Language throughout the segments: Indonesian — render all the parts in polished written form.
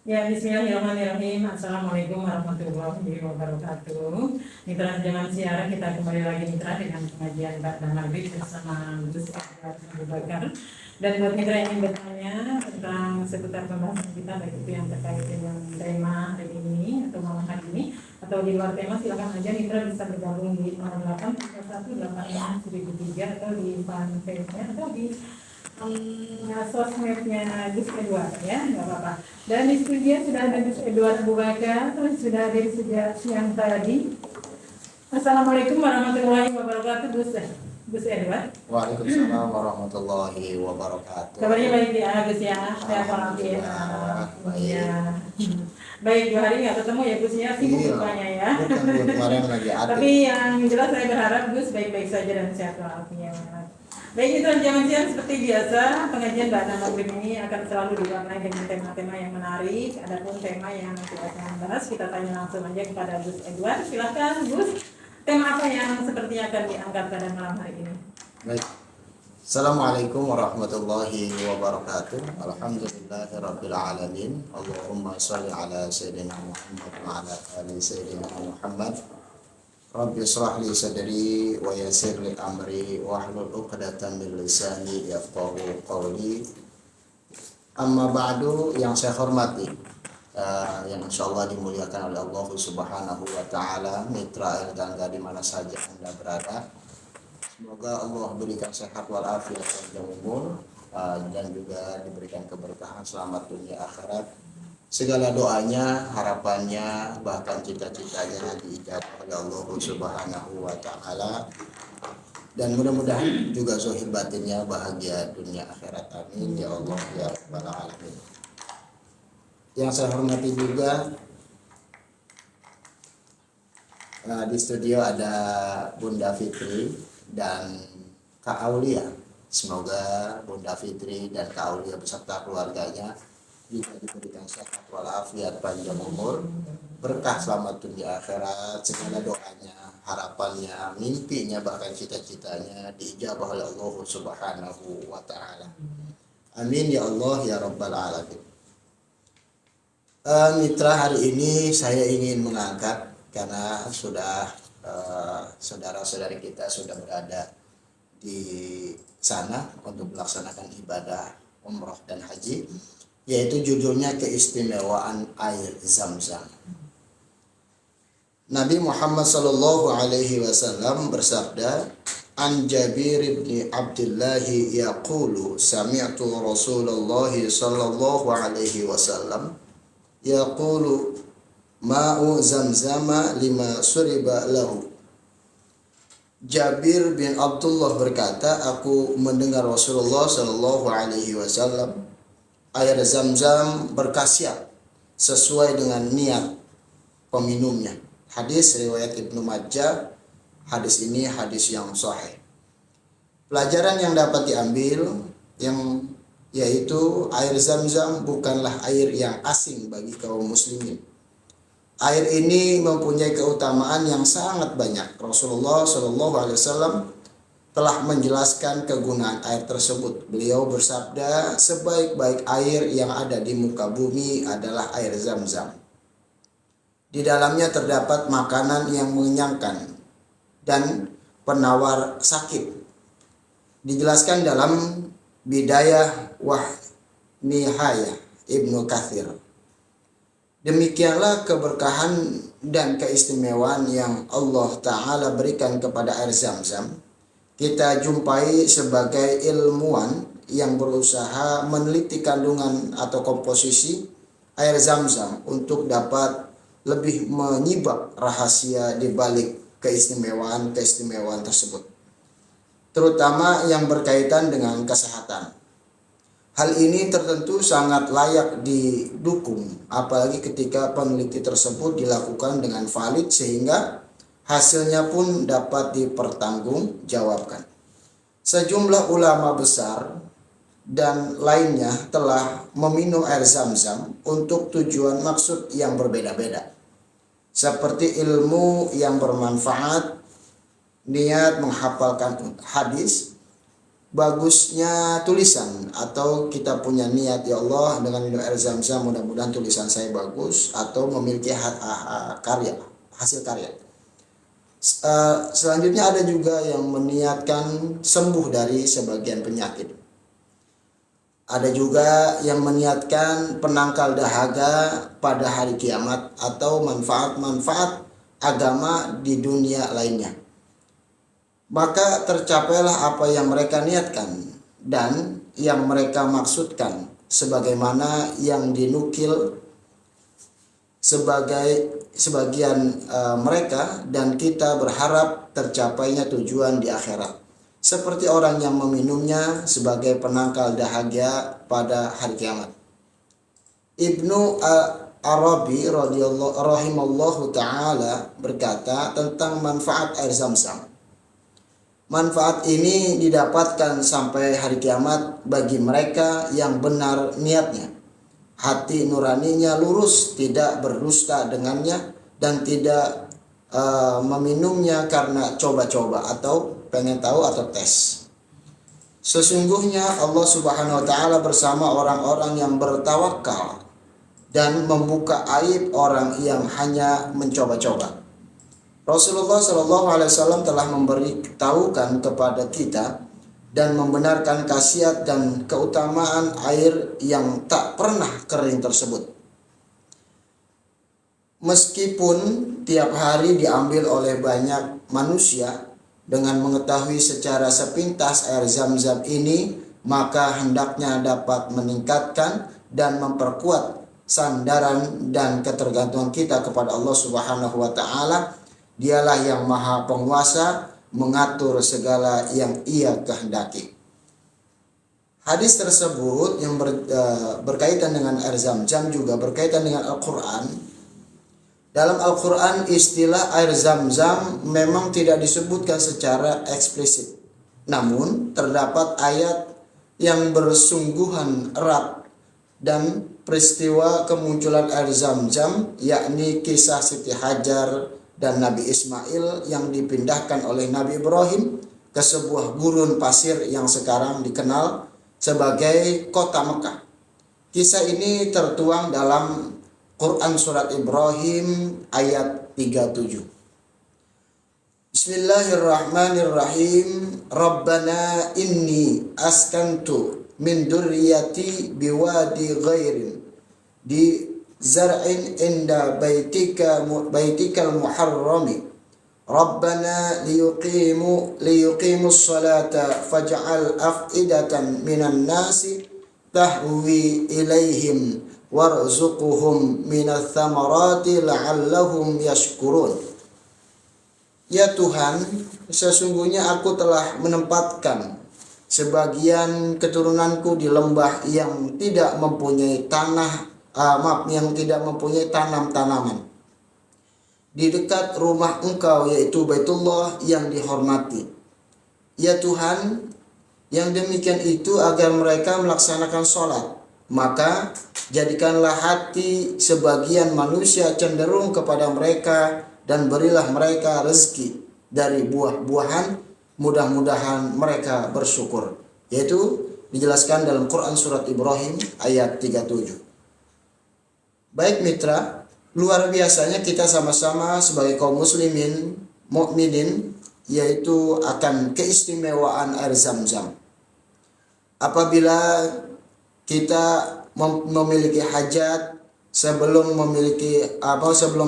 Ya, bismillahirrahmanirrahim. Assalamualaikum warahmatullahi wabarakatuh. Mitra Jangan Siara, kita kembali lagi mitra dengan pengajian Ba'da Maghrib bersama Gus Ahmad Abu Bakar. Dan buat mitra yang ingin bertanya tentang seputar pembahasan kita, baik itu yang terkait dengan tema hari ini atau malam hari ini, atau di luar tema, silakan aja mitra bisa bergabung di 0831861003 atau di fanpage-nya atau di sosmednya Gus Edward, ya, nggak apa-apa. Dan di studio sudah ada Gus Edward Abu Bakar, sudah hadir sejak siang tadi. Assalamualaikum warahmatullahi wabarakatuh, Gus Edward. Waalaikumsalam warahmatullahi wabarakatuh. Kabarnya baik ya, Gus ya, sehat walafiat. Baik. Baik, 2 hari nggak ketemu ya Gus ya, sibuk rupanya ya. Bukan kemarin lagi ada. Tapi yang jelas saya berharap Gus baik-baik saja dan sehat walafiat. Baik, itu Jangan Siang seperti biasa, pengajian Ba'da Maghrib ini akan selalu diwarnai dengan tema-tema yang menarik. Adapun tema yang kita akan bahas, kita tanya langsung aja kepada Gus Edward. Silahkan Gus, tema apa yang sepertinya akan diangkat pada malam hari ini? Baik. Assalamualaikum warahmatullahi wabarakatuh. Alhamdulillahirabbil alamin. Allahumma shalli ala sayyidina Muhammad wa ala ali sayyidina Muhammad. Rabbi shrah li sadri wa yassir li amri wahlul 'uqdatam min lisani yafqahu qawli. Amma ba'du, yang saya hormati, yang insyaallah dimuliakan oleh Allah Subhanahu wa taala, mitra Erlangga di mana saja Anda berada. Semoga Allah berikan sehat walafiat panjang umur, dan juga diberikan keberkahan selamat dunia akhirat. Segala doanya, harapannya, bahkan cita-citanya diijabah oleh Allah Subhanahu wa taala. Dan mudah-mudahan juga zahir batinnya bahagia dunia akhirat. Amin ya Allah ya rabbal alamin. Yang saya hormati juga, di studio ada Bunda Fitri dan Kak Aulia. Semoga Bunda Fitri dan Kak Aulia beserta keluarganya juga diberikan sehat walafiat panjang umur, berkah selamat dunia akhirat. Segala doanya, harapannya, mimpinya, bahkan cita-citanya diijabah oleh Allah Subhanahu wa taala. Amin ya Allah ya rabbal alamin. Mitra, hari ini saya ingin mengangkat karena sudah saudara-saudari kita sudah berada di sana untuk melaksanakan ibadah umroh dan haji, yaitu judulnya keistimewaan air Zam-Zam. Nabi Muhammad sallallahu alaihi wasallam bersabda, "An Jabir bin Abdullah yaqulu sami'tu Rasulullah sallallahu alaihi wasallam yaqulu ma'u zamzama lima suriba lahu." Jabir bin Abdullah berkata, aku mendengar Rasulullah sallallahu alaihi wasallam, air Zam-Zam berkhasiat sesuai dengan niat peminumnya. Hadis riwayat Ibnu Majah. Hadis ini hadis yang sahih. Pelajaran yang dapat diambil yaitu air Zam-Zam bukanlah air yang asing bagi kaum muslimin. Air ini mempunyai keutamaan yang sangat banyak. Rasulullah sallallahu alaihi wasallam telah menjelaskan kegunaan air tersebut. Beliau bersabda, sebaik-baik air yang ada di muka bumi adalah air Zam-Zam. Di dalamnya terdapat makanan yang mengenyangkan dan penawar sakit. Dijelaskan dalam Bidayah wa Nihayah Ibnu Katsir. Demikianlah keberkahan dan keistimewaan yang Allah Ta'ala berikan kepada air Zam-Zam. Kita jumpai sebagai ilmuwan yang berusaha meneliti kandungan atau komposisi air Zam-Zam untuk dapat lebih menyibak rahasia di balik keistimewaan tersebut, terutama yang berkaitan dengan kesehatan. Hal ini tertentu sangat layak didukung, apalagi ketika peneliti tersebut dilakukan dengan valid sehingga hasilnya pun dapat dipertanggungjawabkan. Sejumlah ulama besar dan lainnya telah meminum air Zam-Zam untuk tujuan maksud yang berbeda-beda, seperti ilmu yang bermanfaat, niat menghafalkan hadis, bagusnya tulisan, atau kita punya niat, ya Allah dengan minum air zam-zam mudah-mudahan tulisan saya bagus, atau memiliki hasil karya. Selanjutnya ada juga yang meniatkan sembuh dari sebagian penyakit. Ada juga yang meniatkan penangkal dahaga pada hari kiamat atau manfaat-manfaat agama di dunia lainnya. Maka tercapailah apa yang mereka niatkan dan yang mereka maksudkan, sebagaimana yang dinukil sebagian mereka, dan kita berharap tercapainya tujuan di akhirat, seperti orang yang meminumnya sebagai penangkal dahaga pada hari kiamat. Ibnu Arabi rahimallahu ta'ala berkata tentang manfaat air zam-zam. Manfaat ini didapatkan sampai hari kiamat bagi mereka yang benar niatnya, hati nuraninya lurus, tidak berdusta dengannya, dan tidak meminumnya karena coba-coba atau pengen tahu atau tes. Sesungguhnya Allah Subhanahu wa ta'ala bersama orang-orang yang bertawakal dan membuka aib orang yang hanya mencoba-coba. Rasulullah SAW telah memberitahukan kepada kita dan membenarkan khasiat dan keutamaan air yang tak pernah kering tersebut. Meskipun tiap hari diambil oleh banyak manusia, dengan mengetahui secara sepintas air zam-zam ini, maka hendaknya dapat meningkatkan dan memperkuat sandaran dan ketergantungan kita kepada Allah Subhanahu wa ta'ala. Dialah yang maha penguasa, mengatur segala yang ia kehendaki. Hadis tersebut yang berkaitan dengan air zam-zam juga berkaitan dengan Al-Quran. Dalam Al-Quran istilah air zam-zam memang tidak disebutkan secara eksplisit. Namun terdapat ayat yang bersungguhan erat dan peristiwa kemunculan air zam-zam, yakni kisah Siti Hajar dan Nabi Ismail yang dipindahkan oleh Nabi Ibrahim ke sebuah gurun pasir yang sekarang dikenal sebagai kota Mekah. Kisah ini tertuang dalam Quran surat Ibrahim ayat 37. Bismillahirrahmanirrahim. Rabbana inni askantu min durriyati biwadi ghairin di zar'in inda baitikal muharrami Rabbana liyuqimu salata faj'al af'idatan minan nasi tahwi ilaihim warzuquhum minats thamarati la'allahum yashkurun. Ya Tuhan, sesungguhnya aku telah menempatkan sebagian keturunanku di lembah yang tidak mempunyai yang tidak mempunyai tanam-tanaman, di dekat rumah Engkau yaitu Baitullah yang dihormati. Ya Tuhan, yang demikian itu agar mereka melaksanakan sholat. Maka jadikanlah hati sebagian manusia cenderung kepada mereka dan berilah mereka rezeki dari buah-buahan, mudah-mudahan mereka bersyukur. Yaitu dijelaskan dalam Quran surat Ibrahim ayat 37. Baik mitra, luar biasanya kita sama-sama sebagai kaum muslimin, mukminin, yaitu akan keistimewaan air zam-zam. Apabila kita memiliki hajat, sebelum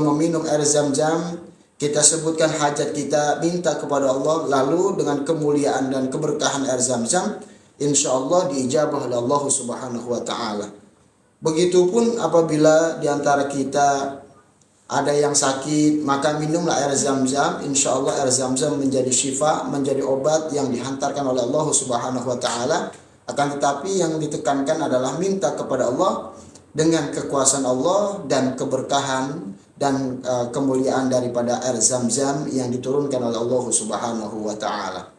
meminum air zam-zam, kita sebutkan hajat kita, minta kepada Allah, lalu dengan kemuliaan dan keberkahan air zam-zam, insya Allah diijabah oleh Allah Subhanahu wa ta'ala. Begitupun apabila diantara kita ada yang sakit, maka minumlah air zam-zam. Insya Allah air zam-zam menjadi syifa, menjadi obat yang dihantarkan oleh Allah Subhanahu wa ta'ala. Akan tetapi yang ditekankan adalah minta kepada Allah dengan kekuasaan Allah dan keberkahan dan kemuliaan daripada air zam-zam yang diturunkan oleh Allah Subhanahu wa ta'ala.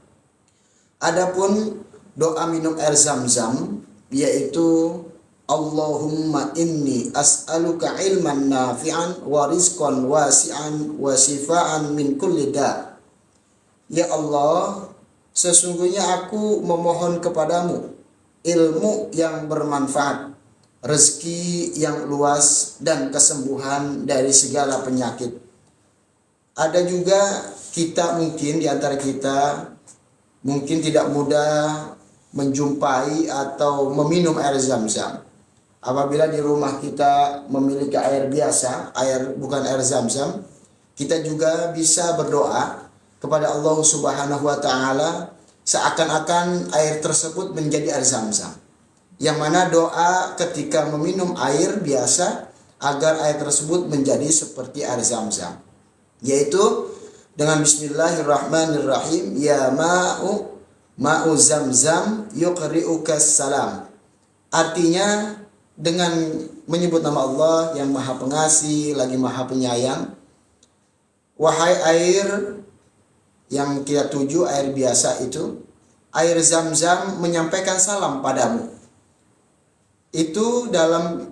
Adapun doa minum air zam-zam yaitu Allahumma inni as'aluka ilman nafi'an wa rizqan wasi'an wa sifaan min kulli da'. Ya Allah, Sesungguhnya aku memohon kepadamu ilmu yang bermanfaat, rezeki yang luas, dan kesembuhan dari segala penyakit. Ada juga kita mungkin di antara kita mungkin tidak mudah menjumpai atau meminum air zam-zam. Apabila di rumah kita memiliki air biasa, air bukan air zam-zam, kita juga bisa berdoa kepada Allah Subhanahu wa taala seakan-akan air tersebut menjadi air zam-zam. Yang mana doa ketika meminum air biasa agar air tersebut menjadi seperti air zam-zam. Yaitu dengan bismillahirrahmanirrahim, ya ma'u zamzam yuqri'ukas salam. Artinya dengan menyebut nama Allah yang Maha Pengasih lagi Maha Penyayang, wahai air yang kita tuju, air biasa itu, air zam-zam menyampaikan salam padamu. Itu dalam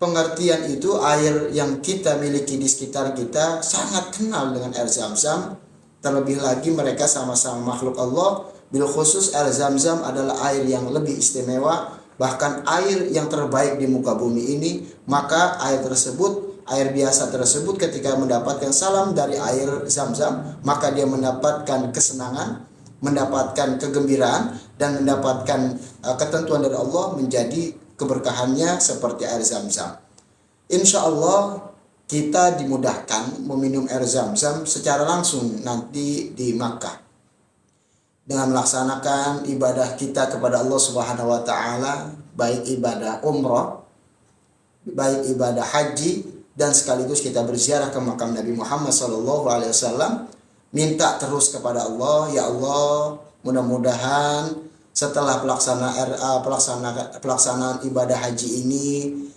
pengertian itu, air yang kita miliki di sekitar kita sangat kenal dengan air zam-zam. Terlebih lagi mereka sama-sama makhluk Allah. Bil khusus air zam-zam adalah air yang lebih istimewa, bahkan air yang terbaik di muka bumi ini. Maka air tersebut, air biasa tersebut, ketika mendapatkan salam dari air zam-zam, maka dia mendapatkan kesenangan, mendapatkan kegembiraan, dan mendapatkan ketentuan dari Allah menjadi keberkahannya seperti air zam-zam. Insya Allah kita dimudahkan meminum air zam-zam secara langsung nanti di Makkah dengan melaksanakan ibadah kita kepada Allah Subhanahu wa taala, baik ibadah umrah, baik ibadah haji, dan sekaligus kita berziarah ke makam Nabi Muhammad SAW. Minta terus kepada Allah, ya Allah, mudah-mudahan setelah pelaksanaan ibadah haji ini,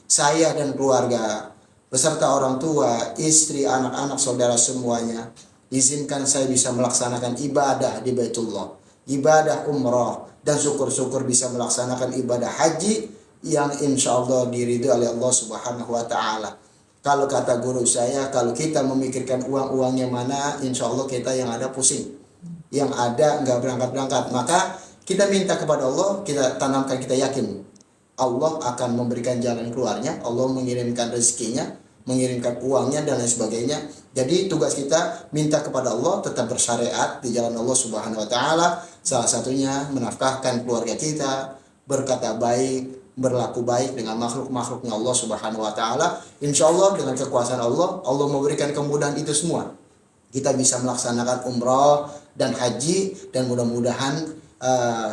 saya dan keluarga beserta orang tua, istri, anak-anak, saudara semuanya, izinkan saya bisa melaksanakan ibadah di Baitullah, ibadah umrah, dan syukur-syukur bisa melaksanakan ibadah haji yang insya Allah diridhoi oleh Allah Subhanahu wa taala. Kalau kata guru saya, kalau kita memikirkan uang-uangnya mana, insya Allah kita yang ada pusing, yang ada nggak berangkat-berangkat. Maka kita minta kepada Allah, kita tanamkan, kita yakin Allah akan memberikan jalan keluarnya, Allah mengirimkan rezekinya, mengirimkan uangnya, dan lain sebagainya. Jadi tugas kita minta kepada Allah tetap bersyariat di jalan Allah Subhanahu wa taala. Salah satunya menafkahkan keluarga kita, berkata baik, berlaku baik dengan makhluk-makhluknya Allah Subhanahu wa taala. Insya Allah dengan kekuasaan Allah, Allah memberikan kemudahan itu semua. Kita bisa melaksanakan umrah dan haji, dan mudah-mudahan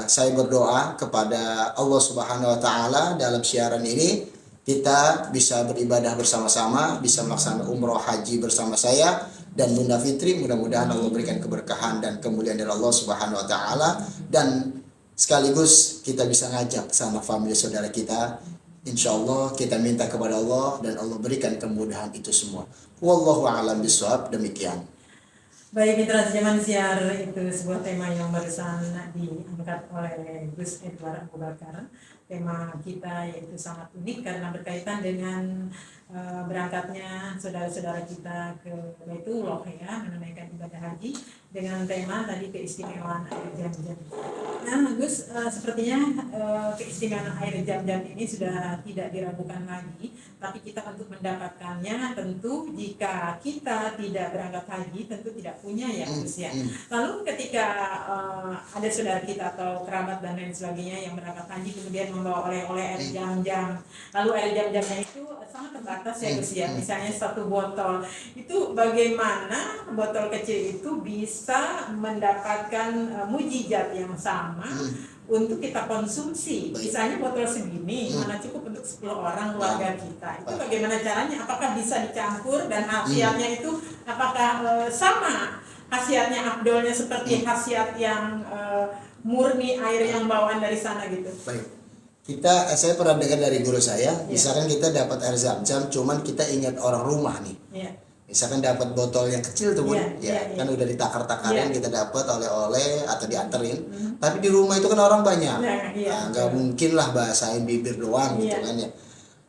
saya berdoa kepada Allah Subhanahu wa taala dalam siaran ini kita bisa beribadah bersama-sama, bisa melaksanakan umrah haji bersama saya dan Bunda Fitri. Mudah-mudahan Allah berikan keberkahan dan kemuliaan dari Allah Subhanahu wa taala, dan sekaligus kita bisa ngajak sama family saudara kita. Insya Allah kita minta kepada Allah dan Allah berikan kemudahan itu semua. Wallahu a'lam bishawab. Demikian. Baik, mitra zaman siar, itu sebuah tema yang barusan diangkat oleh Gus Edward Abu Bakar. Tema kita yaitu sangat unik karena berkaitan dengan berangkatnya saudara-saudara kita ke Baitullah, ya, menunaikan ibadah haji, dengan tema tadi keistimewaan air Zam-Zam. Nah, Gus, sepertinya keistimewaan air Zam-Zam ini sudah tidak diragukan lagi, tapi kita untuk mendapatkannya tentu jika kita tidak berangkat haji tentu tidak punya, ya Gus, ya. Lalu ketika ada saudara kita atau kerabat dan lain sebagainya yang berangkat haji kemudian membawa oleh-oleh air Zam-Zam, lalu air Zam-Zamnya itu sangat terbatas, ya Gus, ya, misalnya satu botol, itu bagaimana botol kecil itu bisa mendapatkan mujizat yang sama untuk kita konsumsi? Misalnya botol segini mana cukup untuk 10 orang keluarga kita, itu bagaimana caranya? Apakah bisa dicampur dan khasiatnya itu apakah sama khasiatnya, afdolnya seperti khasiat yang murni air yang bawaan dari sana gitu? Baik. Saya pernah dengar dari guru saya, misalkan kita dapat air zam-zam, cuman kita ingat orang rumah nih. Misalkan dapat botol yang kecil tuh, kan udah ditakar-takarin, kita dapat oleh-oleh atau dianterin. Tapi di rumah itu kan orang banyak. Nah, nggak mungkin lah bahasain bibir doang gitu kan ya.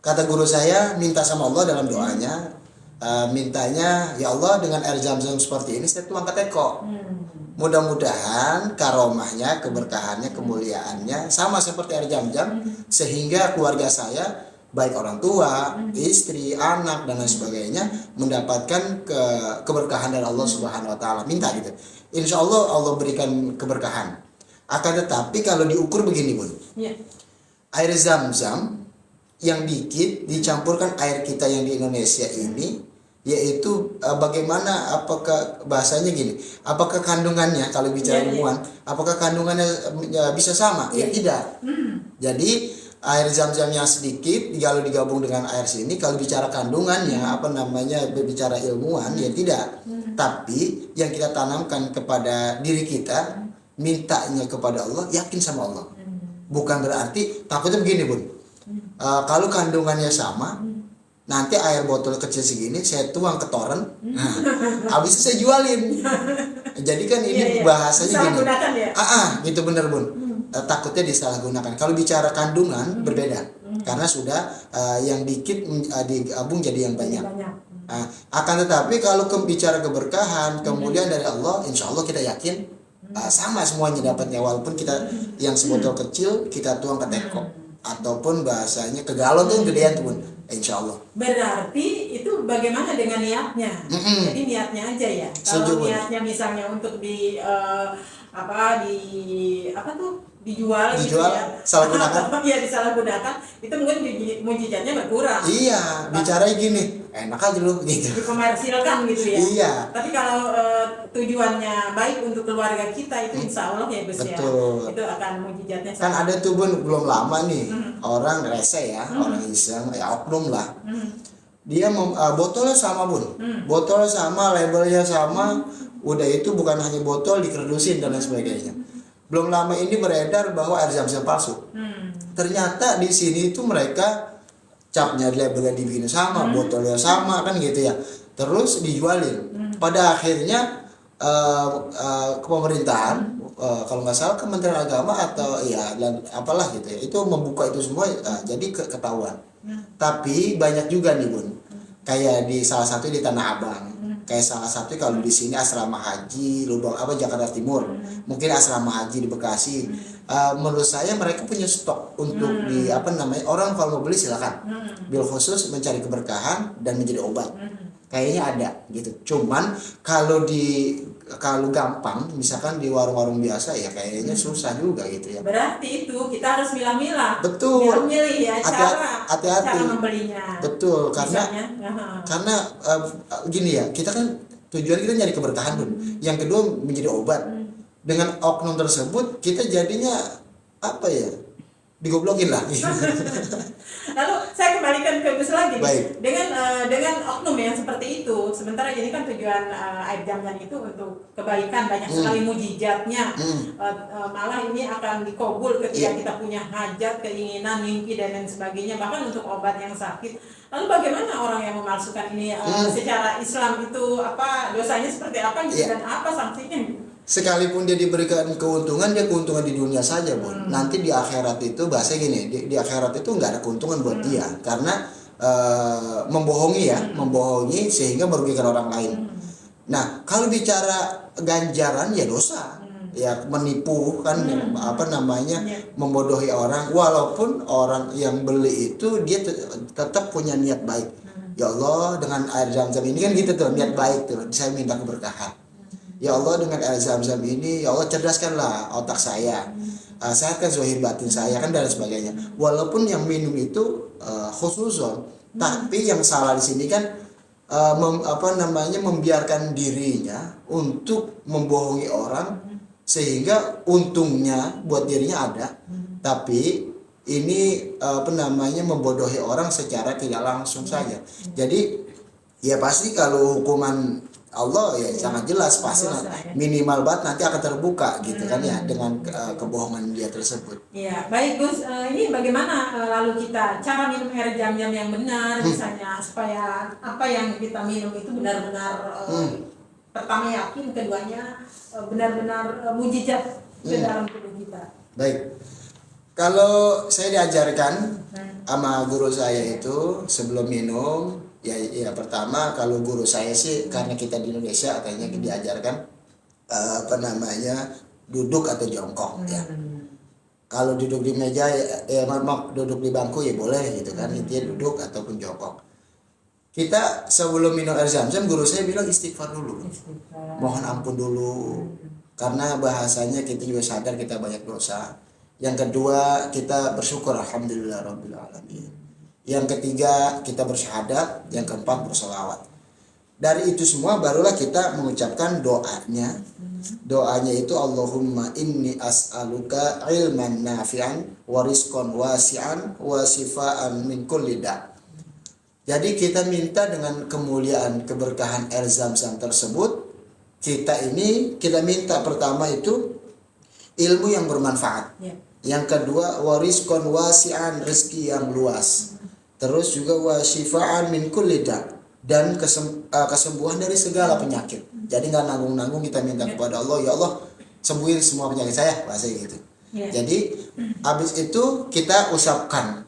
Kata guru saya, minta sama Allah dalam doanya, mintanya, ya Allah dengan air zam-zam seperti ini saya tuang ke teko. Mudah-mudahan karomahnya, keberkahannya, kemuliaannya sama seperti air Zam-Zam, sehingga keluarga saya, baik orang tua, istri, anak dan lain sebagainya, mendapatkan keberkahan dari Allah Subhanahu wa taala. Minta gitu. Insya Allah Allah berikan keberkahan. Akan tetapi kalau diukur begini, Bun. Iya. Air Zam-Zam yang dikit dicampurkan air kita yang di Indonesia ini, yaitu bagaimana, apakah bahasanya gini, apakah kandungannya kalau bicara ilmuwan, apakah kandungannya bisa sama? Ya tidak. Jadi air Zam-Zam yang sedikit kalau digabung dengan air sini, kalau bicara kandungannya berbicara ilmuwan, ya tidak. Tapi yang kita tanamkan kepada diri kita, mintanya kepada Allah, yakin sama Allah. Bukan berarti takutnya begini, Bun. Kalau kandungannya sama, nanti air botol kecil segini saya tuang ke toren, habis itu saya jualin. Jadi kan ini bahasanya gini, gitu bener, Bun. Takutnya disalahgunakan. Kalau bicara kandungan berbeda, karena sudah yang dikit digabung jadi yang banyak. Akan tetapi kalau bicara keberkahan, kemudian dari Allah, insya Allah kita yakin sama semuanya dapatnya, walaupun kita yang sebotol kecil kita tuang ke teko ataupun bahasanya ke galon tuh gedean tuh, Bun. Insya Allah. Berarti itu bagaimana dengan niatnya? Jadi niatnya aja ya. Kalau niatnya misalnya untuk dijual gitu ya. Salah gunakan. Iya, disalahgunakan, itu mungkin mujizatnya berkurang. Iya, bicara gini, enak aja lu gitu. Dikomersilkan gitu ya. Iya. Tapi kalau tujuannya baik untuk keluarga kita, itu insya Allah ya Gus ya. Itu akan mujizatnya. Kan ada tuh, Bun, belum lama nih, orang rese ya, orang iseng, ya oknum lah. Dia botolnya sama, Bun. Botolnya sama, labelnya sama. Udah itu bukan hanya botol, dikerdusin dan lain sebagainya. Belum lama ini beredar bahwa air Zam-Zam palsu. Ternyata di sini itu mereka capnya, labelnya dibikin sama, botolnya sama, kan gitu ya. Terus dijualin. Pada akhirnya pemerintahan, kalau nggak salah Kementerian Agama atau ya dan apalah gitu ya, itu membuka itu semua, jadi ketahuan. Tapi banyak juga nih, Bun. Kayak di salah satu di Tanah Abang. Kayak salah satu kalau di sini asrama haji Lubang Jakarta Timur, mungkin asrama haji di Bekasi. Menurut saya mereka punya stok untuk di orang kalau mau beli silakan. Bil khusus mencari keberkahan dan menjadi obat. Kayaknya ada gitu. Cuman kalau gampang misalkan di warung-warung biasa ya kayaknya susah juga gitu ya. Berarti itu kita harus milah-milah. Betul. Milih ya hati-hati. Cara membelinya. Betul, karena gini ya, kita kan tujuan kita nyari keberkahan, Bun. Yang kedua menjadi obat. Dengan oknum tersebut kita jadinya apa ya? Digoblokin lah. Lalu saya kembalikan ke Gus lagi. Baik. Dengan oknum yang seperti itu, sementara ini kan tujuan air Zam-Zam itu untuk kebaikan, banyak sekali mujizatnya. Malah ini akan dikabul ketika kita punya hajat, keinginan, mimpi dan lain sebagainya, bahkan untuk obat yang sakit. Lalu bagaimana orang yang memalsukan ini secara Islam itu dosanya seperti apa gitu, dan apa sanksinya? Sekalipun dia diberikan keuntungan, dia keuntungan di dunia saja, Bun. Nanti di akhirat itu bahasa gini, di akhirat itu nggak ada keuntungan buat dia, karena membohongi sehingga merugikan orang lain. Nah, kalau bicara ganjaran ya dosa, ya menipu kan, membodohi orang, walaupun orang yang beli itu dia tetap punya niat baik. Ya Allah, dengan air Zam-Zam ini kan gitu tuh, niat baik tuh, saya minta keberkahan. Ya Allah, dengan air Zam-Zam ini, ya Allah cerdaskanlah otak saya, sehatkan zahir batin saya, kan dan sebagainya. Walaupun yang minum itu khusnuzon, tapi yang salah di sini kan membiarkan dirinya untuk membohongi orang sehingga untungnya buat dirinya ada, tapi ini membodohi orang secara tidak langsung saja. Jadi ya pasti kalau hukuman Allah ya sangat jelas, pasti minimal banget nanti akan terbuka gitu kan ya, dengan kebohongan dia tersebut. Iya, baik Gus, ini bagaimana lalu kita cara minum air Zam-Zam yang benar, misalnya supaya apa yang kita minum itu benar-benar pertama yakin, keduanya benar-benar mujizat ke dalam tubuh kita. Baik, kalau saya diajarkan sama guru saya itu sebelum minum, ya pertama kalau guru saya sih, karena kita di Indonesia katanya diajarkan duduk atau jongkok ya. Hmm. Kalau duduk di meja maaf, duduk di bangku ya boleh gitu kan, intinya duduk ataupun jongkok. Kita sebelum minum air zam-zam, guru saya bilang istighfar dulu, Istighfar. mohon ampun dulu, karena bahasanya kita juga sadar kita banyak dosa. Yang kedua, kita bersyukur alhamdulillah rabbil alamin. Yang ketiga, kita bersyahadat. Yang keempat, bersolawat. Dari itu semua barulah kita mengucapkan doanya. Doanya itu Allahumma inni as'aluka ilman nafi'an wa rizqan wasi'an wa sifaan min kulli da'. Jadi kita minta dengan kemuliaan keberkahan air zam-zam tersebut, kita minta pertama itu ilmu yang bermanfaat. Ya. Yang kedua warizqan wasi'an, rezeki yang luas. Terus juga wasifaan min kulli da', dan kesembuhan dari segala penyakit. Jadi nggak nanggung-nanggung, kita minta kepada Allah, ya Allah sembuhin semua penyakit saya, bahasa gitu. Ya. Jadi habis itu kita usapkan.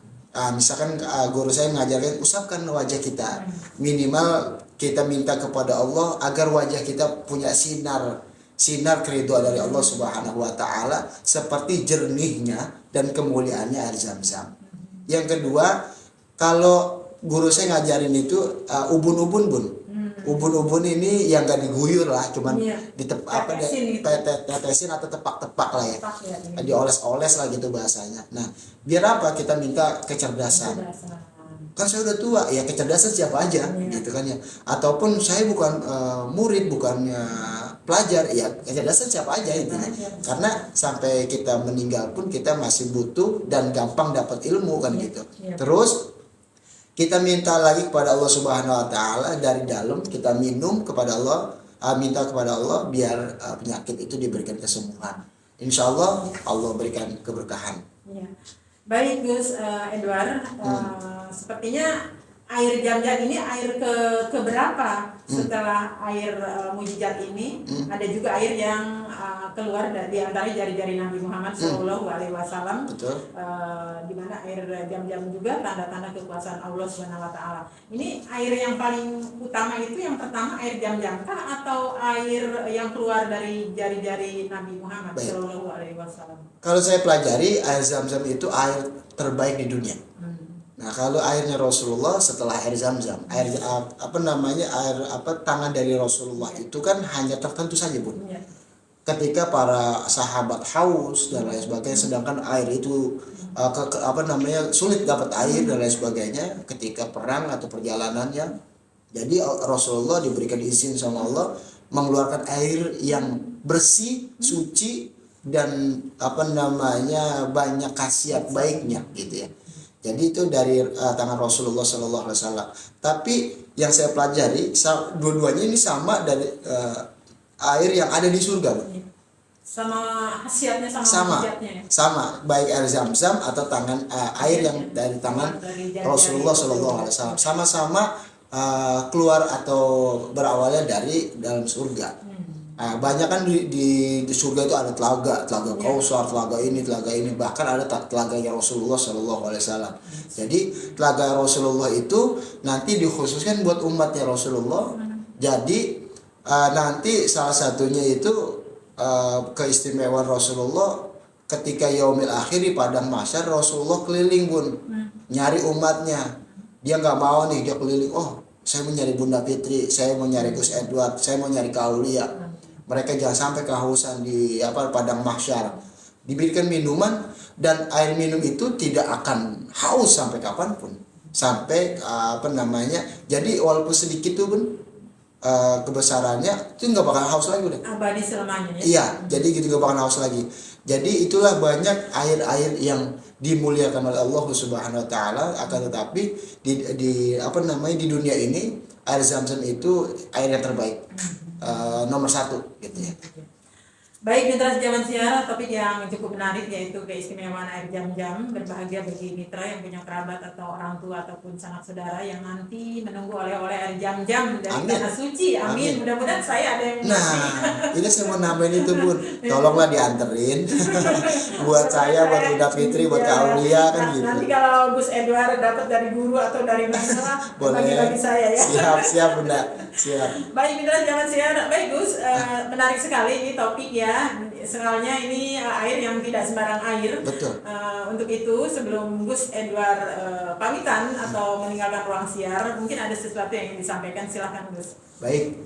Misalkan guru saya mengajarkan usapkan wajah kita. Minimal kita minta kepada Allah agar wajah kita punya sinar keridhaan dari Allah Subhanahu wa taala seperti jernihnya dan kemuliaannya air zam-zam. Yang kedua, kalau guru saya ngajarin itu ubun-ubun bun. Ubun-ubun ini yang gak diguyur lah, cuman tetesin atau tepak-tepak lah ya. Dioles-oles lah gitu bahasanya. Nah, biar apa? Kita minta kecerdasan. Kan saya udah tua, ya kecerdasan siapa aja gitu kan ya. Ataupun saya bukan murid, bukannya pelajar, ya kecerdasan siapa aja intinya. Karena sampai kita meninggal pun kita masih butuh dan gampang dapat ilmu kan gitu. Terus kita minta lagi kepada Allah Subhanahu wa taala, dari dalam kita minum kepada Allah, minta kepada Allah biar penyakit itu diberikan kesembuhan. Insya Allah Allah berikan keberkahan. Ya. Baik Gus Edward, sepertinya air Zam-Zam ini air ke berapa setelah air mujizat ini? Ada juga air yang keluar dari antara jari-jari Nabi Muhammad SAW. Betul. Di mana air Zam-Zam juga tanda-tanda kekuasaan Allah Subhanahu wa taala. Ini air yang paling utama itu yang pertama air Zam-Zam kah atau air yang keluar dari jari-jari Nabi Muhammad SAW? Kalau saya pelajari, air zam-zam itu air terbaik di dunia. Nah, kalau airnya Rasulullah setelah air zam-zam, air tangan dari Rasulullah itu kan hanya tertentu saja, Bun. Ya. Ketika para sahabat haus dan lain sebagainya, sedangkan air itu sulit dapat air dan lain sebagainya ketika perang atau perjalanannya. Jadi Rasulullah diberikan izin sama Allah mengeluarkan air yang bersih, suci, dan banyak khasiat baiknya gitu ya. Jadi itu dari tangan Rasulullah Sallallahu Alaihi Wasallam. Tapi yang saya pelajari dua-duanya ini sama dari air yang ada di surga. Sama khasiatnya sama sama baik air zam-zam atau air yang dari tangan Rasulullah Sallallahu Alaihi Wasallam, sama-sama keluar atau berawalnya dari dalam surga. Banyak kan di surga itu ada telaga Kausar, telaga ini, bahkan ada telaganya Rasulullah Sallallahu Alaihi Wasallam. Jadi telaga Rasulullah itu nanti dikhususkan buat umatnya Rasulullah. Jadi nanti salah satunya itu keistimewaan Rasulullah ketika yaumil akhir di padang mahsyar, Rasulullah keliling, Bun, nyari umatnya. Dia nggak mau nih, dia keliling, saya mau nyari Bunda Fitri, saya mau nyari Gus Edward, saya mau nyari Kaulia. Mereka jangan sampai kehausan di padang mahsyar. Diberikan minuman, dan air minum itu tidak akan haus sampai kapanpun. Sampai jadi walaupun sedikit tuh, Bun, kebesarannya itu nggak bakal haus lagi udah. Abadi selamanya ya. Iya, jadi gitu nggak bakal haus lagi. Jadi itulah banyak air-air yang dimuliakan oleh Allah Subhanahu wa taala, akan tetapi di dunia ini air zam-zam itu air yang terbaik. Nomor 1 gitu ya. Baik, mitra Zaman Siara, topik yang cukup menarik yaitu keistimewaan air Zam-Zam. Berbahagia bagi mitra yang punya kerabat atau orang tua ataupun sanak saudara yang nanti menunggu oleh-oleh air Zam-Zam dari tanah suci. Amin. Mudah-mudahan saya ada yang ini saya mau nambahin itu, Bun. Tolonglah dianterin buat saya, buat Bunda Fitri, buat Kak Aulia kan gitu. Nanti kalau Gus Edward dapat dari guru atau dari mana, boleh bagi saya ya. Siap Bunda. Siap. Baik mitra zaman siar, baik Gus, menarik sekali ini topik ya. Soalnya ini air yang tidak sembarang air. Betul. Untuk itu sebelum Gus Edward pamitan atau meninggalkan ruang siar, mungkin ada sesuatu yang ingin disampaikan, silahkan Gus. Baik,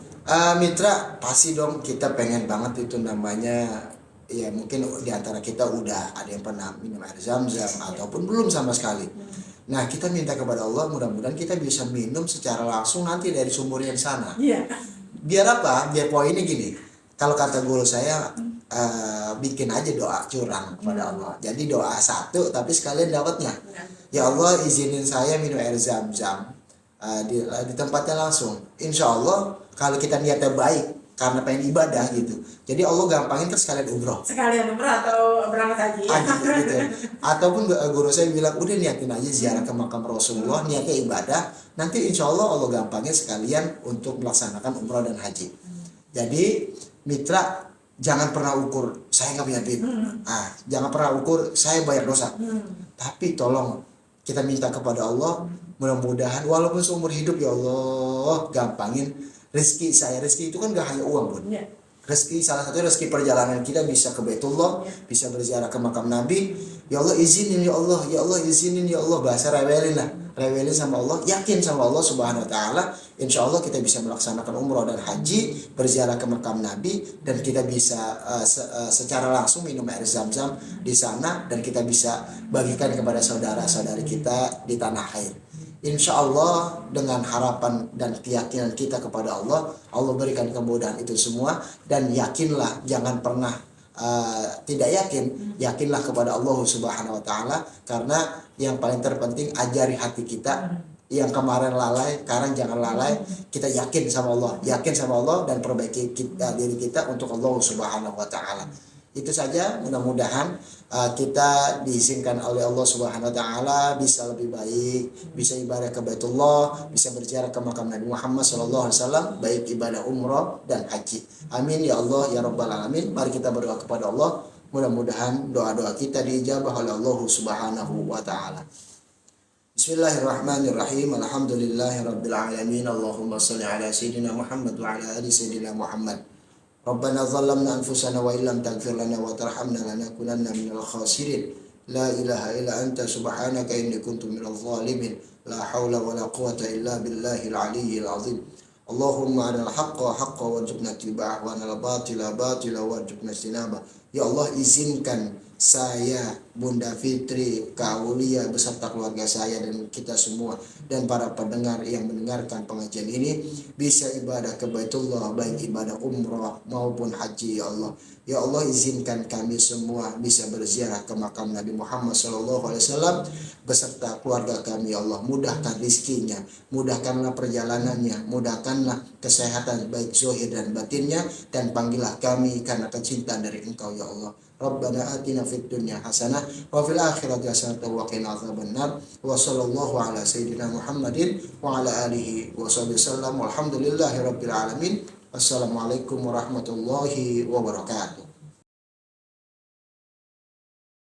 Mitra, pasti dong kita pengen banget itu namanya, ya mungkin di antara kita udah ada yang pernah minum air zam-zam ataupun belum sama sekali. Nah, kita minta kepada Allah mudah-mudahan kita bisa minum secara langsung nanti dari sumber yang sana. Iya. Biar apa? Biar poinnya gini. Kalau kata guru saya, bikin aja doa curang kepada Allah. Jadi doa satu tapi sekalian dapatnya. Ya Allah, izinin saya minum air zam-zam di tempatnya langsung. Insya Allah kalau kita niatnya baik karena pengen ibadah gitu. Jadi Allah gampangin kan sekalian umroh. Sekalian umroh atau berangkat haji. Gitu. Ataupun guru saya bilang udah niatin aja ziarah ke makam Rasulullah, niatnya ibadah. Nanti insya Allah Allah gampangin sekalian untuk melaksanakan umroh dan haji. Jadi mitra, jangan pernah ukur saya nggak punya duit. Jangan pernah ukur saya bayar dosa. Tapi tolong kita minta kepada Allah, mudah-mudahan walaupun seumur hidup ya Allah gampangin rezeki saya. Rezeki itu kan gak hanya uang, Bun. Ya. Rezeki, salah satu rezeki perjalanan kita bisa ke Baitullah, bisa berziarah ke makam Nabi. Ya Allah izinin ya Allah, ya Allah izinin ya Allah, bahasa rewelin lah. Rewelin sama Allah, yakin sama Allah Subhanahu wa taala. Insya Allah kita bisa melaksanakan umroh dan haji, berziarah ke makam Nabi, dan kita bisa secara langsung minum air zam-zam di sana, dan kita bisa bagikan kepada saudara-saudari kita di tanah air. Insya Allah dengan harapan dan keyakinan kita kepada Allah, Allah berikan kemudahan itu semua. Dan yakinlah, jangan pernah tidak yakin, yakinlah kepada Allah Subhanahu wa taala. Karena yang paling terpenting ajari hati kita. Yang kemarin lalai, sekarang jangan lalai. Kita yakin sama Allah, yakin sama Allah, dan perbaiki diri kita untuk Allah Subhanahu wa taala. Itu saja, mudah-mudahan kita diizinkan oleh Allah Subhanahu wa taala bisa lebih baik, bisa ibadah ke Baitullah, bisa berziarah ke makam Nabi Muhammad sallallahu alaihi wasallam, baik ibadah umrah dan haji. Amin ya Allah ya rabbal alamin. Mari kita berdoa kepada Allah, mudah-mudahan doa-doa kita diijabah oleh Allah Subhanahu wa taala. Bismillahirrahmanirrahim. Alhamdulillahirabbil alamin. Allahumma shalli ala sayyidina Muhammad wa ala ali sayyidina Muhammad. Rabbana zalamna anfusana wa illam taghfir lana wa tarhamna lanakunanna minal khasirin. La ilaha illa anta subhanaka inni kuntu minadh dhalimin. La haula wa la quwwata illa billahil aliyyil azim. Allahumma arinal haqqa haqqan warzuqna ittiba'ahu wa arinal batila batila warzuqna ijtinabah. Ya Allah, izinkan saya, Bunda Fitri, Kak Aulia beserta keluarga saya dan kita semua dan para pendengar yang mendengarkan pengajian ini bisa ibadah ke Baitullah, baik ibadah umrah maupun haji ya Allah. Ya Allah, izinkan kami semua bisa berziarah ke makam Nabi Muhammad SAW beserta keluarga kami ya Allah. Mudahkan rizkinya, mudahkanlah perjalanannya, mudahkanlah kesehatan baik zahir dan batinnya, dan panggillah kami karena kecintaan dari Engkau ya Allah. Rabbana atina fid dunya hasanah wa fil akhirati hasanah wa qina adzabannar. Wa sallallahu ala sayyidina Muhammadin wa ala alihi wa sahbihi wasallam. Walhamdulillahirabbil alamin. Wassalamualaikum warahmatullahi wabarakatuh.